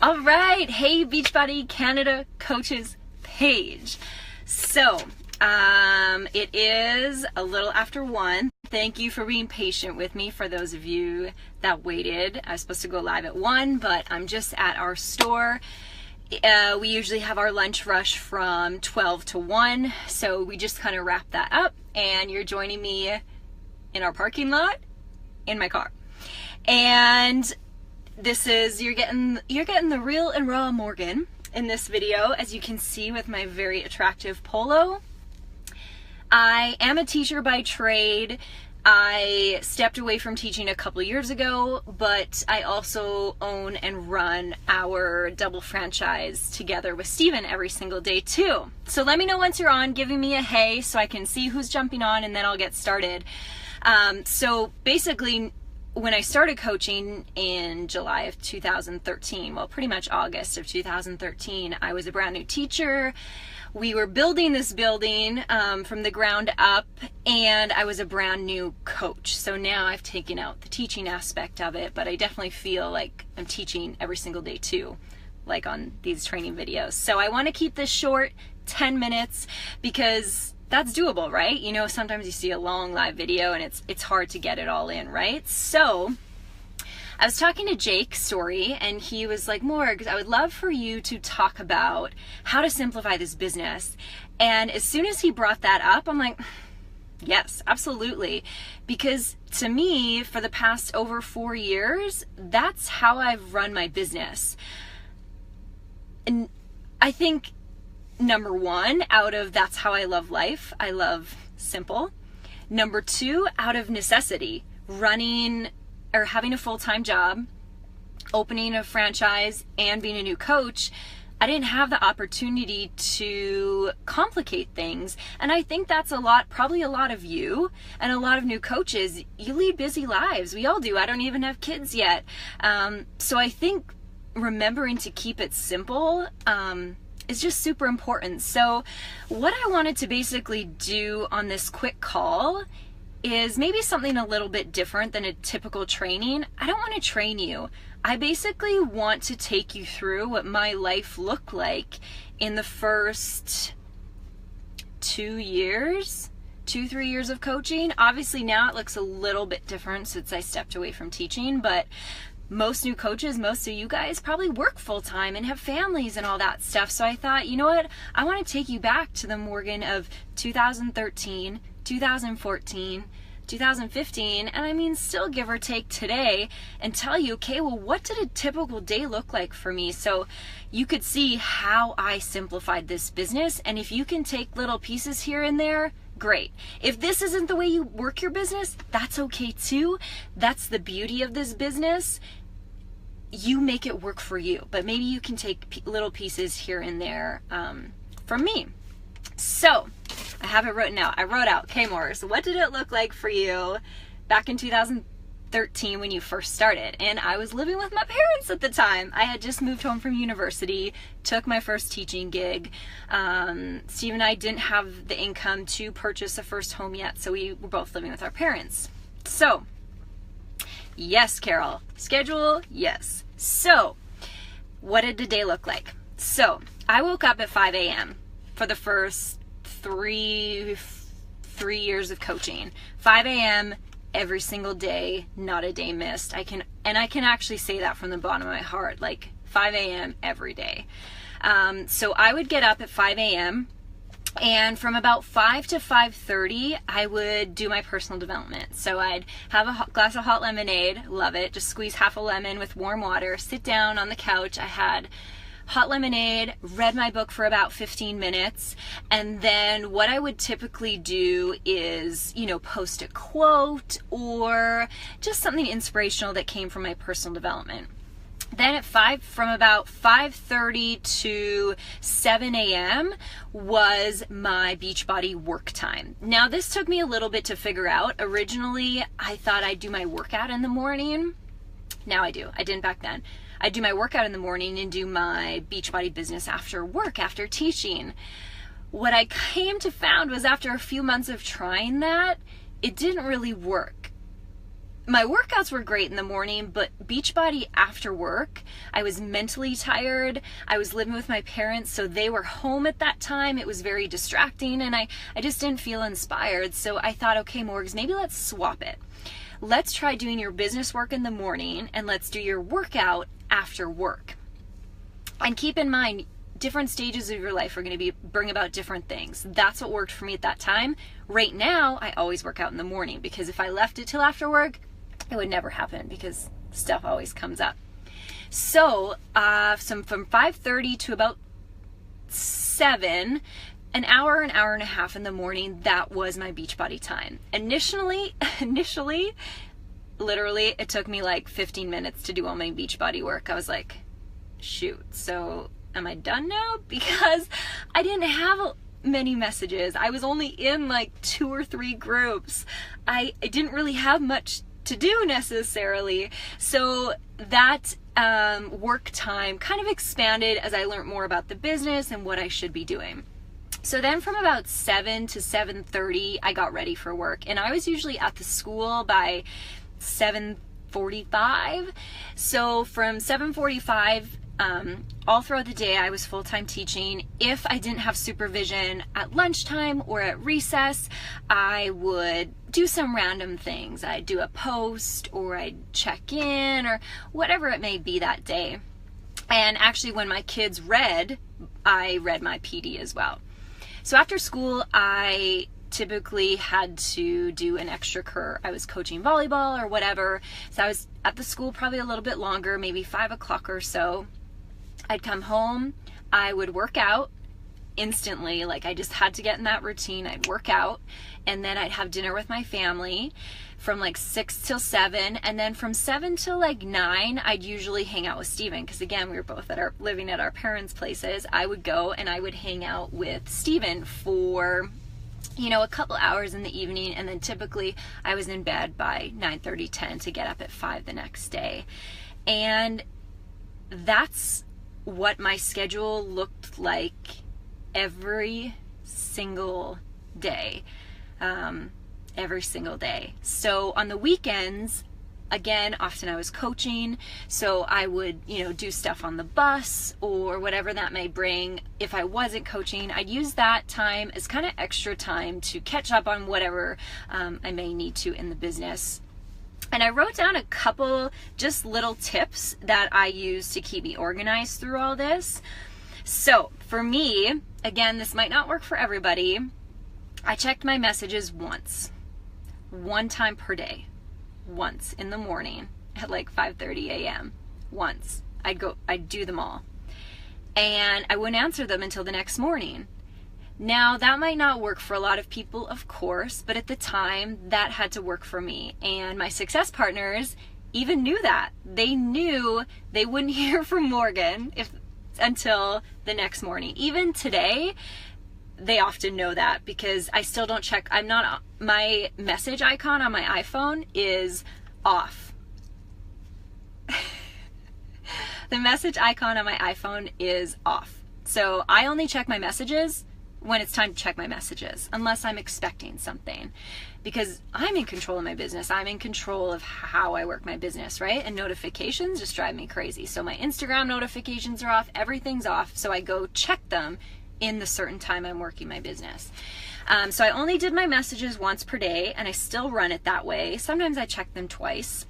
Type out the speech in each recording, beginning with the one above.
All right, hey Beachbody Canada coaches page. So, it is a little after 1. Thank you for being patient with me for those of you that waited. I was supposed to go live at 1, but I'm just at our store. We usually have our lunch rush from 12 to 1, so we just kind of wrap that up, and you're joining me in our parking lot in my car. And this is, you're getting the real and raw Morgan in this video, as you can see with my very attractive polo. I am a teacher by trade. I stepped away from teaching a couple years ago, but I also own and run our double franchise together with Steven every single day too. So let me know once you're on, giving me a hey so I can see who's jumping on, and then I'll get started. So basically, when I started coaching in July of 2013, well, pretty much August of 2013, I was a brand new teacher. We were building this building from the ground up, and I was a brand new coach. So now I've taken out the teaching aspect of it, but I definitely feel like I'm teaching every single day too, like on these training videos. So I want to keep this short, 10 minutes, because that's doable, right? You know, sometimes you see a long live video and it's hard to get it all in, right? So I was talking to Jake Story, and he was like, Morg, I would love for you to talk about how to simplify this business. And as soon as he brought that up, I'm like, yes, absolutely. Because to me, for the past over 4 years, that's how I've run my business. And I think number 1, out of that's how I love life, I love simple. Number 2, out of necessity, running or having a full-time job, opening a franchise, and being a new coach, I didn't have the opportunity to complicate things. And I think that's probably a lot of you and a lot of new coaches. You lead busy lives. We all do. I don't even have kids yet. So I think remembering to keep it simple is just super important. So what I wanted to basically do on this quick call is maybe something a little bit different than a typical training. I don't want to train you. I basically want to take you through what my life looked like in the first 3 years of coaching. Obviously now it looks a little bit different since I stepped away from teaching, but most new coaches, most of you guys probably work full-time and have families and all that stuff. So I thought, you know what? I want to take you back to the Morgan of 2013, 2014, 2015, and I mean still give or take today, and tell you, okay, well, what did a typical day look like for me? So you could see how I simplified this business, and if you can take little pieces here and there, great. If this isn't the way you work your business, that's okay too. That's the beauty of this business. You make it work for you, but maybe you can take little pieces here and there from me. So I have it written out. I wrote out, okay, Morris, what did it look like for you back in 2013 when you first started? And I was living with my parents at the time. I had just moved home from university, took my first teaching gig. Steve and I didn't have the income to purchase a first home yet, so we were both living with our parents. So, yes, Carol. Schedule, yes. So, what did the day look like? So, I woke up at 5 a.m. for the first three years of coaching. 5 a.m. every single day, not a day missed. I can actually say that from the bottom of my heart, like 5 a.m. every day. So I would get up at 5 a.m. and from about 5 to 5:30, I would do my personal development. So I'd have a glass of hot lemonade, love it, just squeeze half a lemon with warm water, sit down on the couch. I had hot lemonade, read my book for about 15 minutes, and then what I would typically do is, you know, post a quote or just something inspirational that came from my personal development. Then from about 5:30 to 7 a.m. was my Beachbody work time. Now this took me a little bit to figure out. Originally, I thought I'd do my workout in the morning. Now I do. I didn't back then. I do my workout in the morning and do my Beachbody business after work, after teaching. What I came to found was after a few months of trying that, it didn't really work. my workouts were great in the morning, but Beachbody after work, I was mentally tired. I was living with my parents, so they were home at that time. It was very distracting, and I just didn't feel inspired. So I thought, okay, Morgs, maybe let's swap it. Let's try doing your business work in the morning, and let's do your workout after work. And keep in mind, different stages of your life are going to bring about different things. That's what worked for me at that time. Right now, I always work out in the morning, because if I left it till after work, it would never happen, because stuff always comes up. So from 5:30 to about 7, an hour and a half in the morning, that was my Beachbody time. Initially, literally, it took me like 15 minutes to do all my Beachbody work. I was like, shoot, so am I done now? Because I didn't have many messages. I was only in like 2 or 3 groups. I didn't really have much to do necessarily. So that work time kind of expanded as I learned more about the business and what I should be doing. So then from about 7 to 7:30, I got ready for work, and I was usually at the school by 7:45. So from 7:45 all throughout the day, I was full-time teaching. If I didn't have supervision at lunchtime or at recess, I would do some random things. I'd do a post, or I'd check in, or whatever it may be that day. And actually, when my kids read, I read my PD as well. So after school, I typically had to do an extracurricular. I was coaching volleyball or whatever. So I was at the school probably a little bit longer, maybe 5 o'clock or so. I'd come home, I would work out instantly. Like, I just had to get in that routine. I'd work out, and then I'd have dinner with my family from like 6 till 7, and then from 7 till like 9, I'd usually hang out with Steven, because again, we were both living at our parents' places. I would go and I would hang out with Steven for, you know, a couple hours in the evening, and then typically I was in bed by 9:30, 10 to get up at 5 the next day. And that's what my schedule looked like every single day. Every single day. So on the weekends, again, often I was coaching, so I would, you know, do stuff on the bus or whatever that may bring. If I wasn't coaching, I'd use that time as kind of extra time to catch up on whatever I may need to in the business. And I wrote down a couple just little tips that I use to keep me organized through all this. So for me, again, this might not work for everybody. I checked my messages one time per day, once in the morning at like 5:30 a.m. Once. I'd do them all. And I wouldn't answer them until the next morning. Now, that might not work for a lot of people, of course, but at the time, that had to work for me. And my success partners even knew that. They knew they wouldn't hear from Morgan until the next morning. Even today, they often know that, because I still don't check. My message icon on my iPhone is off. The message icon on my iPhone is off. So I only check my messages when it's time to check my messages, unless I'm expecting something, because I'm in control of my business. I'm in control of how I work my business, right? And notifications just drive me crazy. So my Instagram notifications are off, everything's off. So I go check them in the certain time I'm working my business. So I only did my messages once per day, and I still run it that way. Sometimes I check them twice.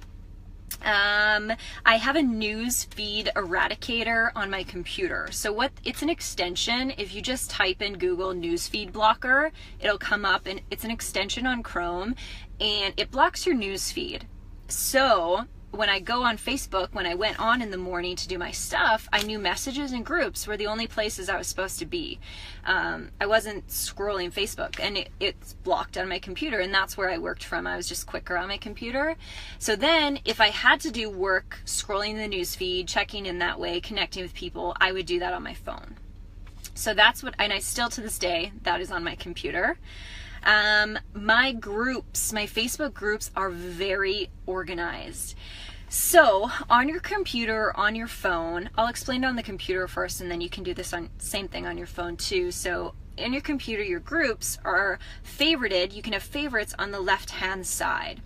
I have a news feed eradicator on my computer. So it's an extension. If you just type in Google news feed blocker, it'll come up, and it's an extension on Chrome, and it blocks your news feed. So when I go on Facebook, when I went on in the morning to do my stuff, I knew messages and groups were the only places I was supposed to be. I wasn't scrolling Facebook, and it's blocked on my computer, and that's where I worked from. I was just quicker on my computer. So then if I had to do work scrolling the news feed, checking in that way, connecting with people, I would do that on my phone. So that's and I still to this day, that is on my computer. My groups, my Facebook groups are very organized. So on your computer, on your phone, I'll explain it on the computer first, and then you can do this same thing on your phone too. So in your computer, your groups are favorited. You can have favorites on the left-hand side.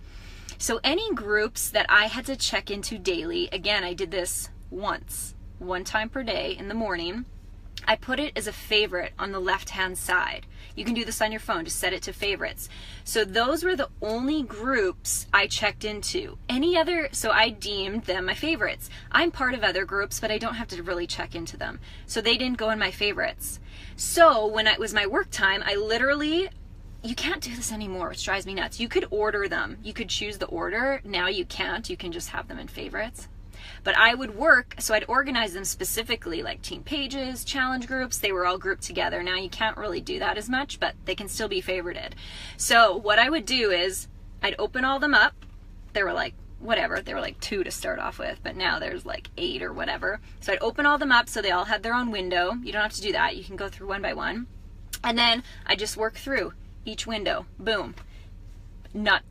So any groups that I had to check into daily, again, I did this one time per day in the morning. I put it as a favorite on the left-hand side. You can do this on your phone, just set it to favorites. So those were the only groups I checked into. Any other, so I deemed them my favorites. I'm part of other groups, but I don't have to really check into them. So they didn't go in my favorites. So when it was my work time, I literally, you can't do this anymore, which drives me nuts. You could order them. You could choose the order. Now you can't. You can just have them in favorites. But I would work, so I'd organize them specifically, like team pages, challenge groups, they were all grouped together. Now you can't really do that as much, but they can still be favorited. So what I would do is I'd open all them up. There were like, whatever, there were like 2 to start off with, but now there's like 8 or whatever. So I'd open all them up so they all had their own window. You don't have to do that. You can go through one by one. And then I just work through each window. Boom.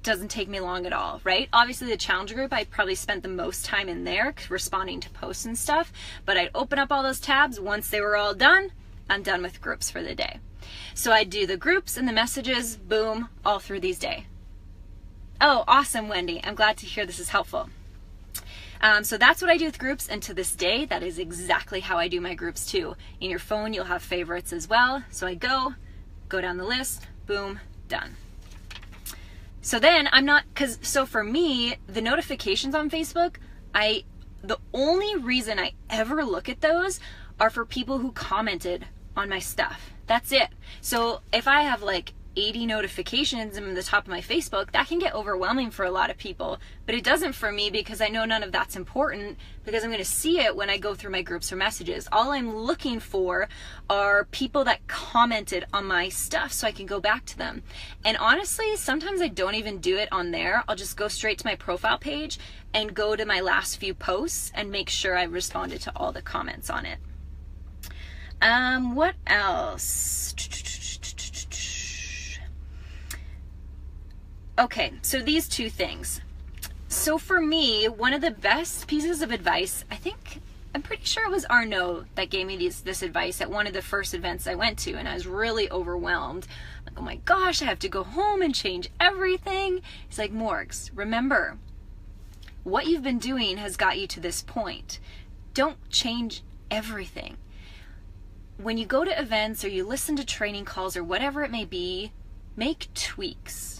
Doesn't take me long at all, right? Obviously the challenge group, I probably spent the most time in there responding to posts and stuff, but I'd open up all those tabs. Once they were all done, I'm done with groups for the day. So I'd do the groups and the messages, boom, all through these days. Oh, awesome, Wendy. I'm glad to hear this is helpful. So that's what I do with groups, and to this day, that is exactly how I do my groups too. In your phone, you'll have favorites as well. So I go down the list, boom, done. So then so for me, the notifications on Facebook, the only reason I ever look at those are for people who commented on my stuff. That's it. So if I have like 80 notifications in the top of my Facebook, that can get overwhelming for a lot of people, but it doesn't for me because I know none of that's important, because I'm going to see it when I go through my groups or messages. All I'm looking for are people that commented on my stuff so I can go back to them. And honestly, sometimes I don't even do it on there. I'll just go straight to my profile page and go to my last few posts and make sure I responded to all the comments on it. What else? Okay, so these 2 things. So for me, one of the best pieces of advice, I'm pretty sure it was Arnaud that gave me this advice at one of the first events I went to, and I was really overwhelmed. Like, oh my gosh, I have to go home and change everything. He's like, Morgs, remember, what you've been doing has got you to this point. Don't change everything. When you go to events or you listen to training calls or whatever it may be, make tweaks.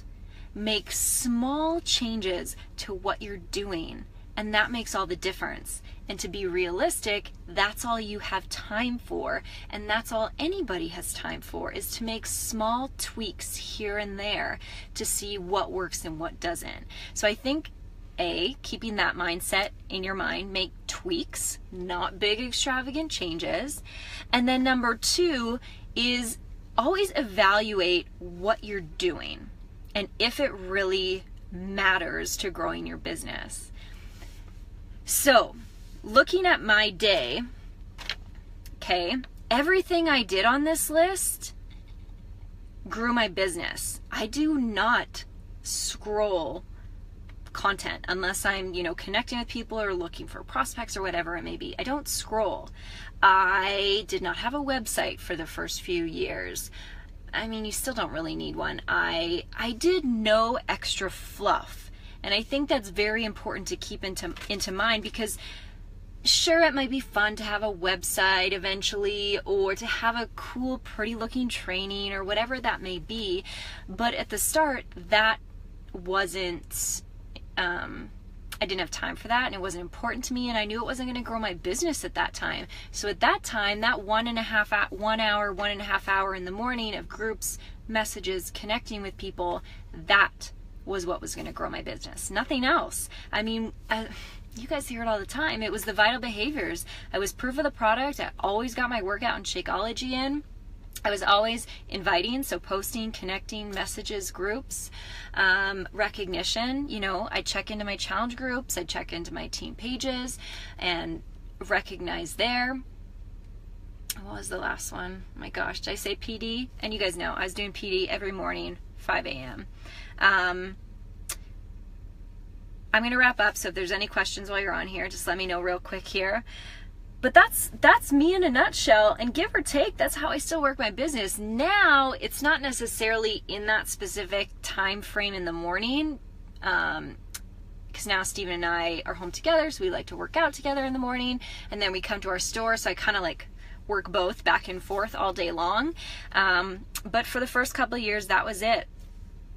Make small changes to what you're doing, and that makes all the difference. And to be realistic, that's all you have time for, and that's all anybody has time for, is to make small tweaks here and there to see what works and what doesn't. So I think keeping that mindset in your mind, make tweaks, not big extravagant changes. And then number 2 is always evaluate what you're doing and if it really matters to growing your business. So looking at my day, okay, everything I did on this list grew my business. I do not scroll content unless I'm, connecting with people or looking for prospects or whatever it may be. I don't scroll. I did not have a website for the first few years. I mean, you still don't really need one. I did no extra fluff. And I think that's very important to keep into mind, because sure, it might be fun to have a website eventually, or to have a cool, pretty looking training or whatever that may be. But at the start, that wasn't, I didn't have time for that, and it wasn't important to me, and I knew it wasn't going to grow my business at that time. So at that time, that 1.5 hour in the morning of groups, messages, connecting with people, that was what was going to grow my business. Nothing else. I mean, you guys hear it all the time. It was the vital behaviors. I was proof of the product. I always got my workout and Shakeology in. I was always inviting, so posting, connecting, messages, groups, recognition. I check into my challenge groups, I check into my team pages and recognize there. What was the last one? Oh my gosh, did I say PD? And you guys know, I was doing PD every morning, 5 a.m. I'm going to wrap up, so if there's any questions while you're on here, just let me know real quick here. But that's me in a nutshell, and give or take, that's how I still work my business. Now, it's not necessarily in that specific time frame in the morning. because now Steven and I are home together, so we like to work out together in the morning, and then we come to our store, so I kind of like work both back and forth all day long. But for the first couple of years, that was it.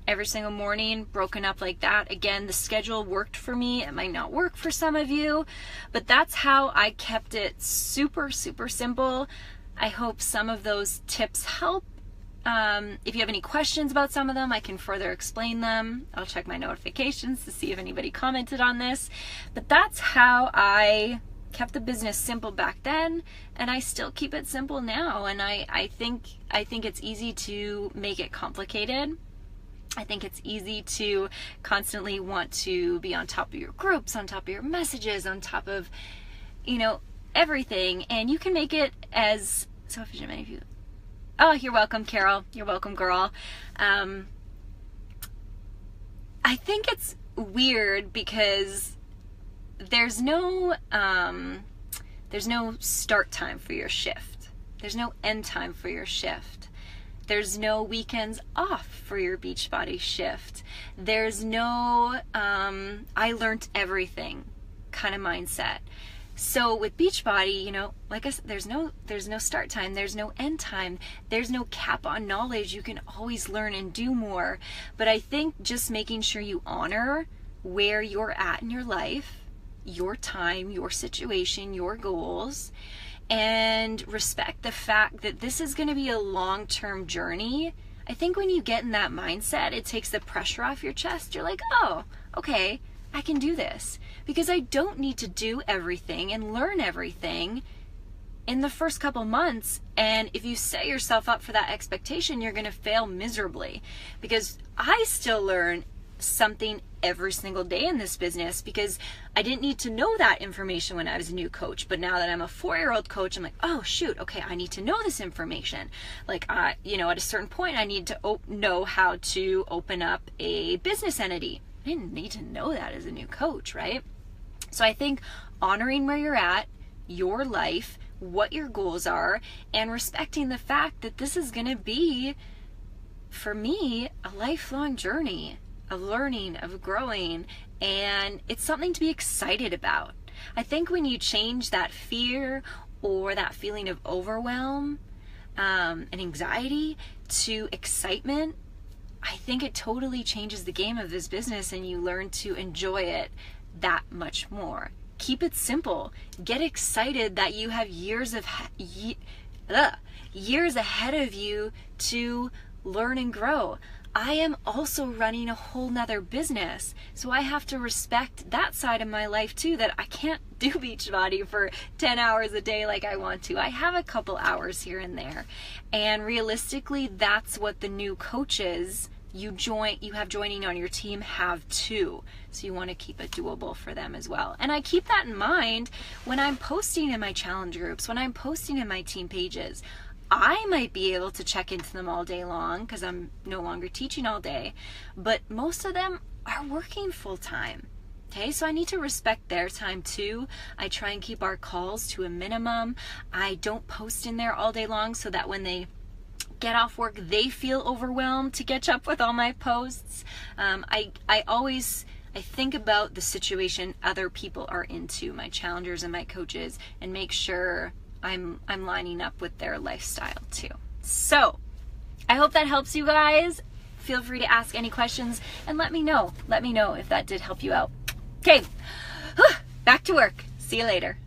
Every single morning, broken up like that. Again, the schedule worked for me. It might not work for some of you, but that's how I kept it super, super simple. I hope some of those tips help. If you have any questions about some of them, I can further explain them. I'll check my notifications to see if anybody commented on this. But that's how I kept the business simple back then, and I still keep it simple now. And I think it's easy to make it complicated. I think it's easy to constantly want to be on top of your groups, on top of your messages, on top of, everything. And you can make it as so efficient. Many of you. Oh, you're welcome, Carol. You're welcome, girl. I think it's weird because there's no start time for your shift. There's no end time for your shift. There's no weekends off for your Beachbody shift. There's no I learned everything kind of mindset. So with Beachbody, like I said, there's no start time, there's no end time, there's no cap on knowledge. You can always learn and do more. But I think just making sure you honor where you're at in your life, your time, your situation, your goals, and respect the fact that this is going to be a long-term journey. I think when you get in that mindset, it takes the pressure off your chest. You're like, oh, okay, I can do this, because I don't need to do everything and learn everything in the first couple months. And if you set yourself up for that expectation, you're going to fail miserably, because I still learn something every single day in this business, because I didn't need to know that information when I was a new coach. But now that I'm a 4-year-old coach, I'm like, oh shoot, okay, I need to know this information. Like, at a certain point, I need to know how to open up a business entity. I didn't need to know that as a new coach, right? So I think honoring where you're at, your life, what your goals are, and respecting the fact that this is going to be, for me, a lifelong journey of learning, of growing, and it's something to be excited about. I think when you change that fear or that feeling of overwhelm and anxiety to excitement, I think it totally changes the game of this business, and you learn to enjoy it that much more. Keep it simple. Get excited that you have years ahead of you to learn and grow. I am also running a whole nother business, so I have to respect that side of my life too, that I can't do Beachbody for 10 hours a day like I want to. I have a couple hours here and there, and realistically, that's what the new coaches you have joining on your team have too. So you want to keep it doable for them as well. And I keep that in mind when I'm posting in my challenge groups, when I'm posting in my team pages. I might be able to check into them all day long because I'm no longer teaching all day, but most of them are working full time. Okay, so I need to respect their time too. I try and keep our calls to a minimum. I don't post in there all day long so that when they get off work, they feel overwhelmed to catch up with all my posts. I think about the situation other people are into, my challengers and my coaches, and make sure I'm lining up with their lifestyle too. So I hope that helps you guys. Feel free to ask any questions and let me know. Let me know if that did help you out. Okay, back to work. See you later.